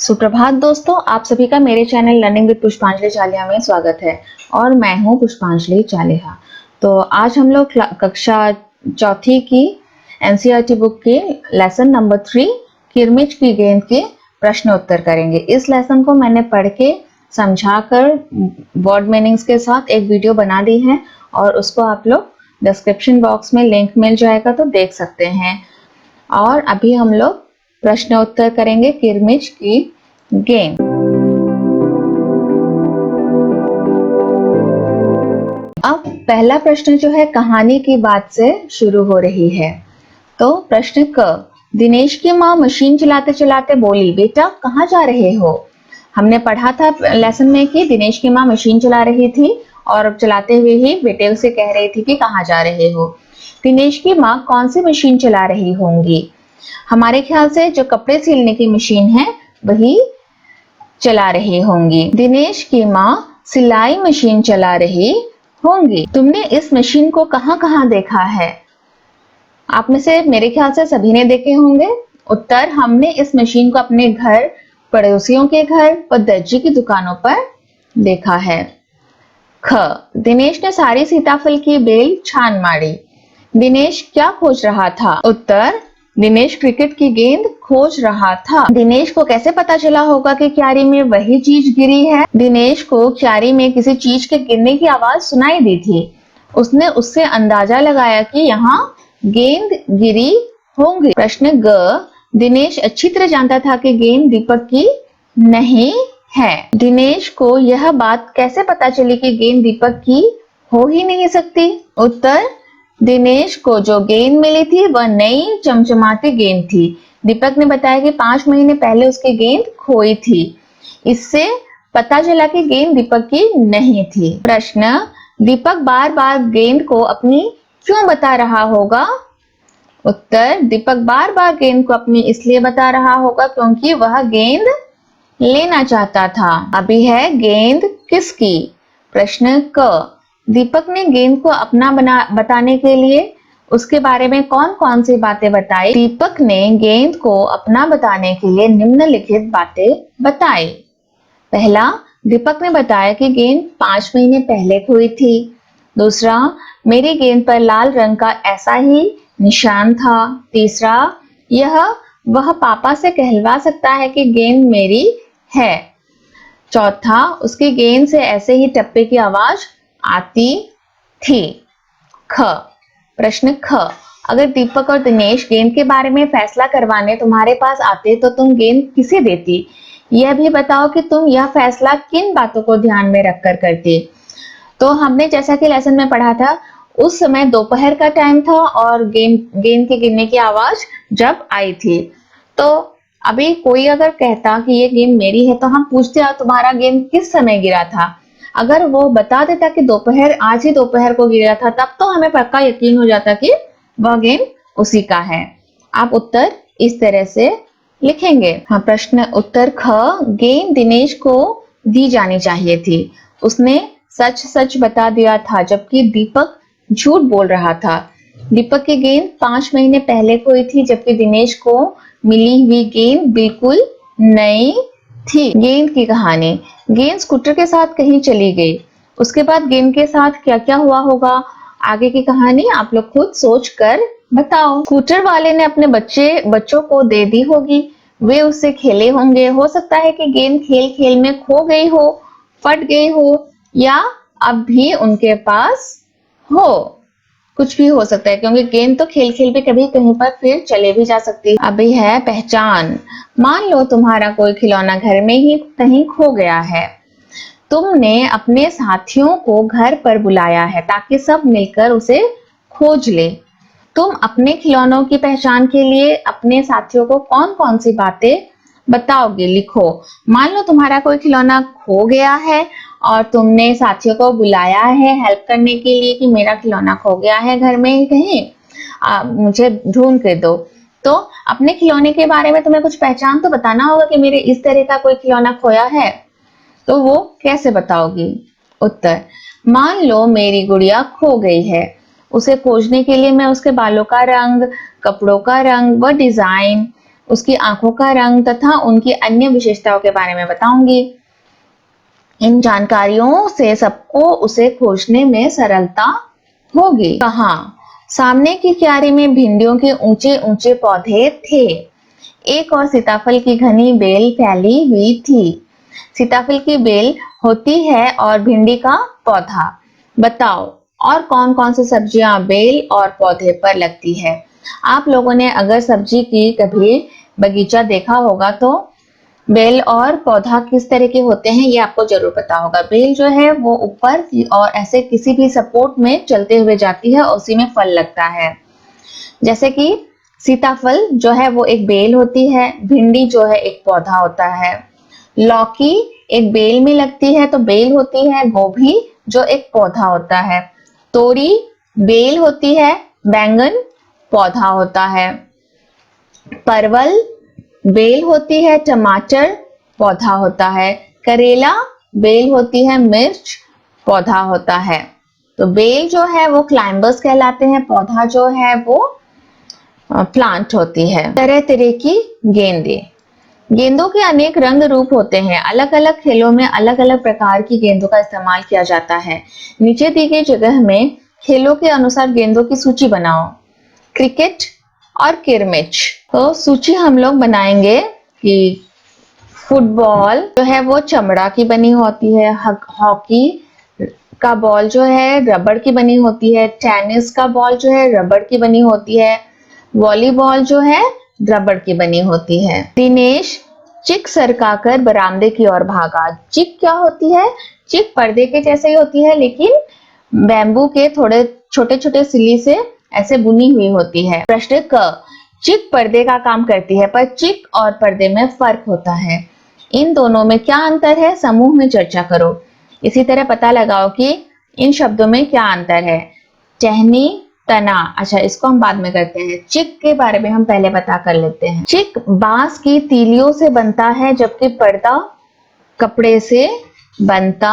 सुप्रभात दोस्तों, आप सभी का मेरे चैनल लर्निंग विद पुष्पांजलि चालिहा में स्वागत है और मैं हूं पुष्पांजलि चालिहा। तो आज हम लोग कक्षा चौथी की एनसीईआरटी बुक के लेसन नंबर 3 किरमिच की गेंद के प्रश्न उत्तर करेंगे। इस लेसन को मैंने पढ़ के समझाकर वर्ड मीनिंग्स के साथ एक वीडियो बना दी है और उसको आप लोग डिस्क्रिप्शन बॉक्स में लिंक मिल जाएगा तो देख सकते हैं। और अभी हम लोग प्रश्न उत्तर करेंगे किरमिच की गेंद। अब पहला प्रश्न जो है कहानी की बात से शुरू हो रही है। तो प्रश्न क, दिनेश की माँ मशीन चलाते चलाते बोली, बेटा कहाँ जा रहे हो? हमने पढ़ा था लेसन में कि दिनेश की माँ मशीन चला रही थी और चलाते हुए ही बेटे से कह रही थी कि कहाँ जा रहे हो। दिनेश की माँ कौन सी मशीन चला रही होंगी? हमारे ख्याल से जो कपड़े सिलने की मशीन है वही चला रही होंगी। दिनेश की माँ सिलाई मशीन चला रही होंगी। तुमने इस मशीन को कहाँ कहाँ देखा है? आप में से मेरे ख्याल से सभी ने देखे होंगे। उत्तर, हमने इस मशीन को अपने घर, पड़ोसियों के घर और दर्जी की दुकानों पर देखा है। ख, दिनेश ने सारी सीताफल की बेल छान मारी। दिनेश क्या खोज रहा था? उत्तर, दिनेश क्रिकेट की गेंद खोज रहा था। दिनेश को कैसे पता चला होगा कि क्यारी में वही चीज गिरी है? दिनेश को क्यारी में किसी चीज के गिरने की आवाज सुनाई दी थी। उसने उससे अंदाजा लगाया कि यहाँ गेंद गिरी होंगी। प्रश्न ग, दिनेश अच्छी तरह जानता था कि गेंद दीपक की नहीं है। दिनेश को यह बात कैसे पता चली कि गेंद दीपक की हो ही नहीं सकती? उत्तर, दिनेश को जो गेंद मिली थी वह नई चमचमाती गेंद थी। दीपक ने बताया कि 5 महीने पहले उसकी गेंद खोई थी। इससे पता चला कि गेंद दीपक की नहीं थी। प्रश्न, दीपक बार बार गेंद को अपनी क्यों बता रहा होगा? उत्तर, दीपक बार बार गेंद को अपनी इसलिए बता रहा होगा क्योंकि वह गेंद लेना चाहता था। अभी है गेंद किसकी? प्रश्न क, दीपक ने गेंद को अपना बताने के लिए उसके बारे में कौन कौन सी बातें बताई? दीपक ने गेंद को अपना बताने के लिए निम्नलिखित बातें बताई। पहला, दीपक ने बताया कि गेंद 5 महीने पहले खोई थी। दूसरा, मेरी गेंद पर लाल रंग का ऐसा ही निशान था। तीसरा, वह पापा से कहलवा सकता है कि गेंद मेरी है। चौथा, उसकी गेंद से ऐसे ही टप्पे की आवाज आती थी। ख, प्रश्न ख, अगर दीपक और दिनेश गेंद के बारे में फैसला करवाने तुम्हारे पास आते तो तुम गेंद किसे देती? यह भी बताओ कि तुम यह फैसला किन बातों को ध्यान में रखकर करती। तो हमने जैसा कि लेसन में पढ़ा था, उस समय दोपहर का टाइम था और गेंद के गिरने की आवाज जब आई थी, तो अभी कोई अगर कहता कि ये गेंद मेरी है तो हम पूछते तुम्हारा गेंद किस समय गिरा था। अगर वो बता देता कि आज ही दोपहर को गिरा था, तब तो हमें पक्का यकीन हो जाता कि वह गेंद उसी का है। आप उत्तर इस तरह से लिखेंगे। हाँ, प्रश्न उत्तर ख, गेंद दिनेश को दी जानी चाहिए थी। उसने सच सच बता दिया था जबकि दीपक झूठ बोल रहा था। दीपक की गेंद 5 महीने पहले खोई थी जबकि दिनेश को मिली हुई गेंद बिल्कुल नई थी। गेंद की कहानी, गेंद स्कूटर के साथ कहीं चली गई। उसके बाद गेंद के साथ क्या क्या हुआ होगा? आगे की कहानी आप लोग खुद सोच कर बताओ। स्कूटर वाले ने अपने बच्चों को दे दी होगी। वे उससे खेले होंगे। हो सकता है कि गेंद खेल खेल में खो गई हो, फट गई हो या अब भी उनके पास हो। कुछ भी हो सकता है क्योंकि गेंद तो खेल खेल पे कभी कहीं पर फिर चले भी जा सकती है। अभी है पहचान। मान लो तुम्हारा कोई खिलौना घर में ही कहीं खो गया है। तुमने अपने साथियों को घर पर बुलाया है ताकि सब मिलकर उसे खोज ले। तुम अपने खिलौनों की पहचान के लिए अपने साथियों को कौन कौन सी बातें बताओगे? लिखो। मान लो तुम्हारा कोई खिलौना खो गया है और तुमने साथियों को बुलाया है हेल्प करने के लिए कि मेरा खिलौना खो गया है घर में कहीं, मुझे ढूंढ के दो। तो अपने खिलौने के बारे में तुम्हें कुछ पहचान तो बताना होगा कि मेरे इस तरह का कोई खिलौना खोया है। तो वो कैसे बताओगी? उत्तर, मान लो मेरी गुड़िया खो गई है। उसे खोजने के लिए मैं उसके बालों का रंग, कपड़ों का रंग व डिजाइन उसकी आंखों का रंग तथा उनकी अन्य विशेषताओं के बारे में बताऊंगी। इन जानकारियों से सबको उसे खोजने में सरलता होगी। कहाँ? सामने की क्यारी में भिंडियों के ऊंचे ऊंचे पौधे थे। एक और सीताफल की घनी बेल फैली हुई थी। सीताफल की बेल होती है और भिंडी का पौधा। बताओ और कौन कौन सी सब्जियां बेल और पौधे पर लगती है। आप लोगों ने अगर सब्जी की कभी बगीचा देखा होगा तो बेल और पौधा किस तरह के होते हैं ये आपको जरूर पता होगा। बेल जो है वो ऊपर की और ऐसे किसी भी सपोर्ट में चलते हुए जाती है और उसी में फल लगता है। जैसे कि सीताफल जो है वो एक बेल होती है, भिंडी जो है एक पौधा होता है, लौकी एक बेल में लगती है तो बेल होती है, गोभी जो एक पौधा होता है, तोरी बेल होती है, बैंगन पौधा होता है, परवल बेल होती है, टमाटर पौधा होता है, करेला बेल होती है, मिर्च पौधा होता है। तो बेल जो है वो क्लाइंबर्स कहलाते हैं, पौधा जो है वो प्लांट होती है। तरह तरह की गेंदें। गेंदों के अनेक रंग रूप होते हैं। अलग अलग खेलों में अलग अलग प्रकार की गेंदों का इस्तेमाल किया जाता है। नीचे दी गई जगह में खेलों के अनुसार गेंदों की सूची बनाओ। क्रिकेट और किरमिच। तो सूची हम लोग बनाएंगे कि फुटबॉल जो है वो चमड़ा की बनी होती है, हॉकी का बॉल जो है रबड़ की बनी होती है, टेनिस का बॉल जो है रबड़ की बनी होती है, वॉलीबॉल जो है रबड़ की बनी होती है। दिनेश चिक सरकाकर बरामदे की ओर भागा। चिक क्या होती है? चिक पर्दे के जैसे ही होती है लेकिन बैम्बू के थोड़े छोटे छोटे सिली से ऐसे बुनी हुई होती है। प्रश्न क। चिक पर्दे का काम करती है पर चिक और पर्दे में फर्क होता है। इन दोनों में क्या अंतर है? समूह में चर्चा करो। इसी तरह पता लगाओ कि इन शब्दों में क्या अंतर है। टहनी, तना। अच्छा, इसको हम बाद में करते हैं। चिक के बारे में हम पहले पता कर लेते हैं। चिक बांस की तीलियों से बनता है जबकि पर्दा कपड़े से बनता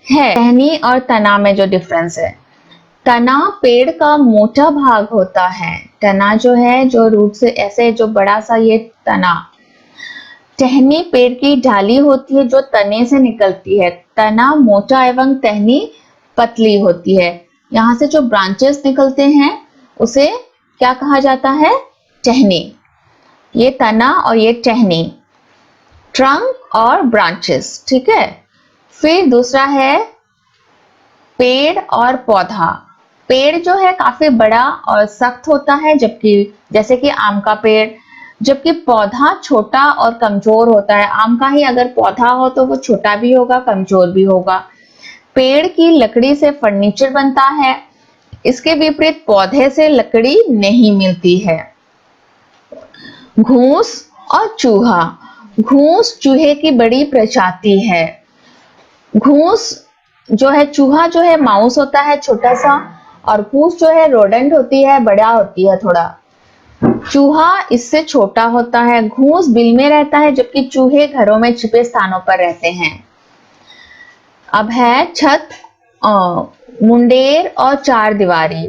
है। टहनी और तना में जो डिफरेंस है, तना पेड़ का मोटा भाग होता है। तना जो है जो रूट से ऐसे जो बड़ा सा ये तना। टहनी पेड़ की ढाली होती है जो तने से निकलती है। तना मोटा एवं टहनी पतली होती है। यहाँ से जो ब्रांचेस निकलते हैं उसे क्या कहा जाता है? टहनी। ये तना और ये टहनी, ट्रंक और ब्रांचेस। ठीक है। फिर दूसरा है पेड़ और पौधा। पेड़ जो है काफी बड़ा और सख्त होता है जबकि जैसे कि आम का पेड़, जबकि पौधा छोटा और कमजोर होता है। आम का ही अगर पौधा हो तो वो छोटा भी होगा, कमजोर भी होगा। पेड़ की लकड़ी से फर्नीचर बनता है। इसके विपरीत पौधे से लकड़ी नहीं मिलती है। घूस और चूहा। घूस चूहे की बड़ी प्रजाति है। घूस जो है, चूहा जो है माउस होता है छोटा सा, और घूस जो है रोडेंट होती है, बड़ा होती है थोड़ा। चूहा इससे छोटा होता है। घूस बिल में रहता है जबकि चूहे घरों में छिपे स्थानों पर रहते हैं। अब है छत, मुंडेर और चार दीवारी।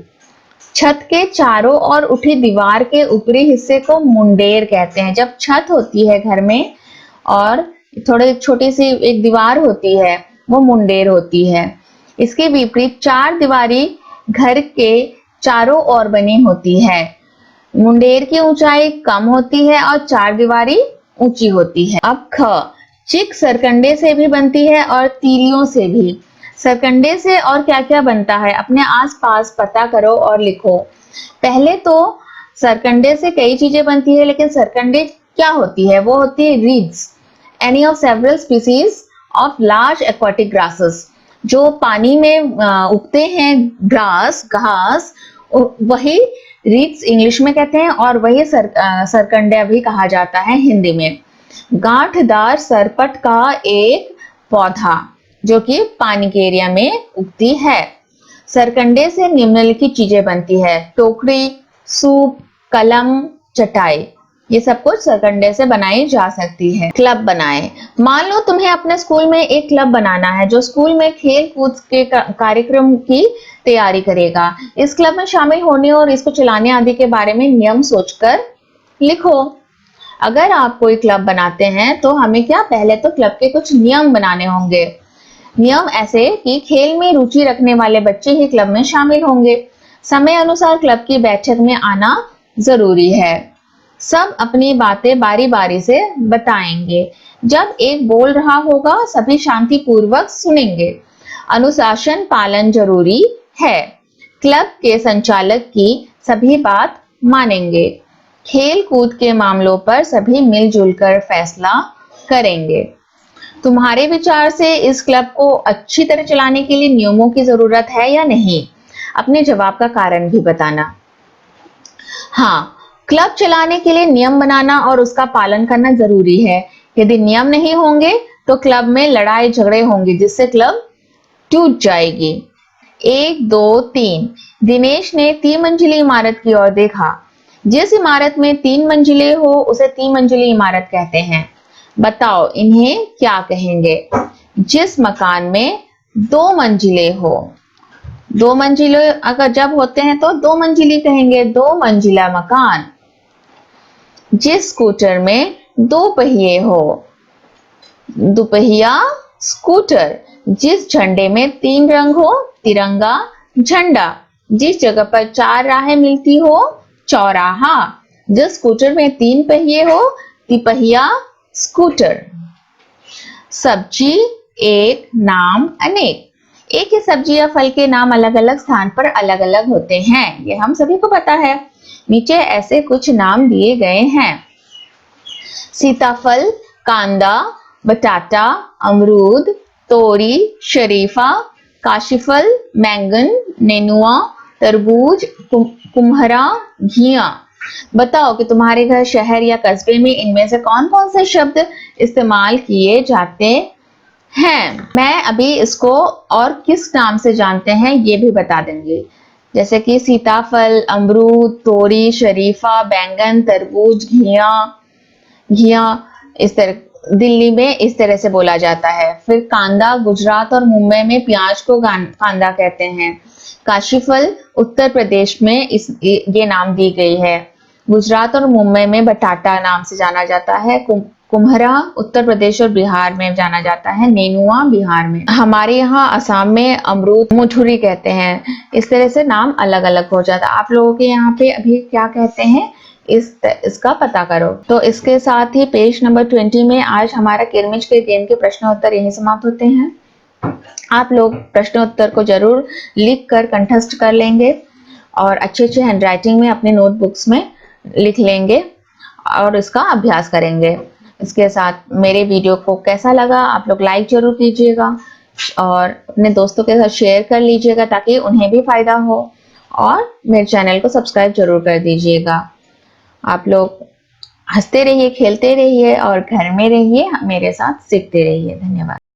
छत के चारों ओर उठी दीवार के ऊपरी हिस्से को मुंडेर कहते हैं। जब छत होती है घर में और थोड़ी छोटी सी एक दीवार होती है वो मुंडेर होती है। इसके विपरीत चार दीवारी घर के चारों ओर बनी होती है। मुंडेर की ऊंचाई कम होती है और चार दीवारी ऊंची होती है। अब ख। चिक सरकंडे से भी बनती है और तीलियों से भी। सरकंडे से और क्या क्या बनता है अपने आसपास पता करो और लिखो। पहले तो सरकंडे से कई चीजें बनती है, लेकिन सरकंडे क्या होती है? वो होती है reads, any of several species of large aquatic grasses. जो पानी में उगते हैं ग्रास, घास, वही रीड्स इंग्लिश में कहते हैं और वही सरकंडे भी कहा जाता है हिंदी में। गांठदार सरपट का एक पौधा जो कि पानी के एरिया में उगती है। सरकंडे से निम्नलिखित चीजें बनती है। टोकरी, सूप, कलम, चटाई, ये सब कुछ सरकंडे से बनाई जा सकती है। क्लब बनाएं। मान लो तुम्हें अपने स्कूल में एक क्लब बनाना है जो स्कूल में खेल कूद के कार्यक्रम की तैयारी करेगा। इस क्लब में शामिल होने और इसको चलाने आदि के बारे में नियम सोचकर लिखो। अगर आप कोई क्लब बनाते हैं तो हमें क्या पहले तो क्लब के कुछ नियम बनाने होंगे। नियम ऐसे कि खेल में रुचि रखने वाले बच्चे ही क्लब में शामिल होंगे। समय अनुसार क्लब की बैठक में आना जरूरी है। सब अपनी बातें बारी बारी से बताएंगे। जब एक बोल रहा होगा सभी शांति पूर्वक सुनेंगे। अनुशासन पालन जरूरी है। क्लब के संचालक की सभी बात मानेंगे। खेल कूद के मामलों पर सभी मिलजुल कर फैसला करेंगे। तुम्हारे विचार से इस क्लब को अच्छी तरह चलाने के लिए नियमों की जरूरत है या नहीं? अपने जवाब का कारण भी बताना। हाँ, क्लब चलाने के लिए नियम बनाना और उसका पालन करना जरूरी है। यदि नियम नहीं होंगे तो क्लब में लड़ाई झगड़े होंगे जिससे क्लब टूट जाएगी। 1, 2, 3 दिनेश ने 3 मंजिली इमारत की ओर देखा। जिस इमारत में 3 मंजिलें हो उसे 3 मंजिली इमारत कहते हैं। बताओ इन्हें क्या कहेंगे? जिस मकान में 2 मंजिलें हो, 2 मंजिले अगर जब होते हैं तो 2 मंजिली कहेंगे, 2 मंजिला मकान। जिस स्कूटर में 2 पहिए हो, दुपहिया स्कूटर। जिस झंडे में 3 रंग हो, तिरंगा झंडा। जिस जगह पर 4 राहें मिलती हो, चौराहा। जिस स्कूटर में 3 पहिए हो, तिपहिया स्कूटर। सब्जी एक, नाम अनेक। एक ही सब्जी या फल के नाम अलग अलग स्थान पर अलग अलग होते हैं, ये हम सभी को पता है। नीचे ऐसे कुछ नाम दिए गए हैं। सीताफल, कांदा, बटाटा, अमरूद, तोरी, शरीफा, काशीफल, बैंगन, नेनुआ, तरबूज, कुम्हरा, घिया। बताओ कि तुम्हारे घर, शहर या कस्बे में इनमें से कौन कौन से शब्द इस्तेमाल किए जाते हैं। मैं अभी इसको और किस नाम से जानते हैं ये भी बता देंगे। जैसे कि सीताफल, अमरूद, तोरी, शरीफा, बैंगन, तरबूज, घिया इस तरह दिल्ली में इस तरह से बोला जाता है। फिर कांदा, गुजरात और मुंबई में प्याज को कांदा कहते हैं। काशीफल उत्तर प्रदेश में ये नाम दी गई है। गुजरात और मुंबई में बटाटा नाम से जाना जाता है। कुम्हरा उत्तर प्रदेश और बिहार में जाना जाता है। नेनुआ बिहार में। हमारे यहाँ असम में अमरूद मुठुरी कहते हैं। इस तरह से नाम अलग अलग हो जाता है। आप लोगों के यहाँ पे अभी क्या कहते हैं इसका पता करो। तो इसके साथ ही पेज नंबर 20 में आज हमारा किरमिच के गेम के प्रश्न उत्तर यही समाप्त होते हैं। आप लोग प्रश्न उत्तर को जरूर लिख कर कंठस्थ कर लेंगे और अच्छे अच्छे हैंडराइटिंग में अपने नोटबुक्स में लिख लेंगे और इसका अभ्यास करेंगे। इसके साथ मेरे वीडियो को कैसा लगा आप लोग लाइक जरूर कीजिएगा और अपने दोस्तों के साथ शेयर कर लीजिएगा ताकि उन्हें भी फायदा हो, और मेरे चैनल को सब्सक्राइब जरूर कर दीजिएगा। आप लोग हंसते रहिए, खेलते रहिए और घर में रहिए, मेरे साथ सीखते रहिए। धन्यवाद।